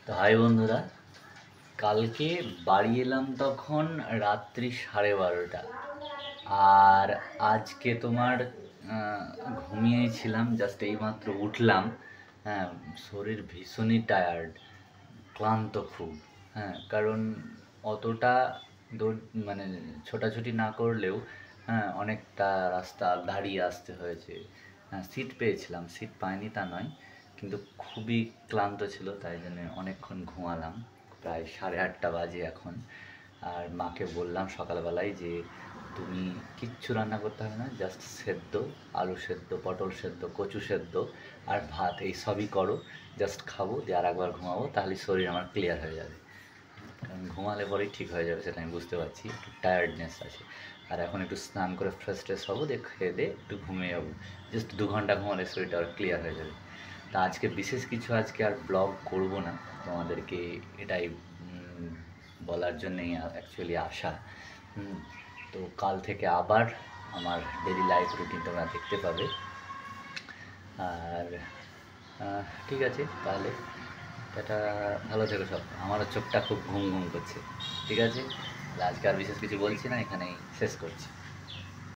তো হাই বন্ধুরা, কালকে বাড়ি এলাম তখন রাত্রি 12:30। আর আজকে তোমার ঘুমিয়েছিলাম, জাস্ট এইমাত্র উঠলাম। হ্যাঁ, শরীর ভীষণই টায়ার্ড, ক্লান্ত খুব। হ্যাঁ, কারণ অতটা দৌড় মানে ছোটাছুটি না করলেও হ্যাঁ অনেকটা রাস্তা দাঁড়িয়ে আসতে হয়েছে। হ্যাঁ, সিট পেয়েছিলাম, সিট পাইনি তা নয়, কিন্তু খুবই ক্লান্ত ছিল, তাই জন্য অনেকক্ষণ ঘুমালাম। প্রায় 8:30 বাজে এখন। আর মাকে বললাম সকালবেলায় যে তুমি কিচ্ছু রান্না করতে হবে না, জাস্ট সেদ্ধ, আলু সেদ্ধ, পটল সেদ্ধ, কচু সেদ্ধ আর ভাত, এই সবই করো। জাস্ট খাবো, দিয়ে আর একবার ঘুমাবো, তাহলে শরীর আমার ক্লিয়ার হয়ে যাবে। কারণ ঘুমালে পরেই ঠিক হয়ে যাবে, সেটা আমি বুঝতে পারছি, একটু টায়ার্ডনেস আছে। আর এখন একটু স্নান করে ফ্রেশ ট্রেশ হবো, দিয়ে খেয়ে দিয়ে একটু ঘুমিয়ে যাবো। জাস্ট 2 ঘন্টা ঘুমালে শরীরটা আর ক্লিয়ার হয়ে যাবে। তা আজকে বিশেষ কিছু আজকে আর ব্লগ করব না, তোমাদেরকে এটাই বলার জন্যই অ্যাকচুয়ালি আসা। তো কাল থেকে আবার আমার ডেলি লাইফ রুটিন তোমরা দেখতে পাবে। আর ঠিক আছে তাহলে, এটা ভালো থেকো সব। আমারও চোখটা খুব ঘুম ঘুম করছে। ঠিক আছে, তাহলে আজকে আর বিশেষ কিছু বলছি না, এখানেই শেষ করছি।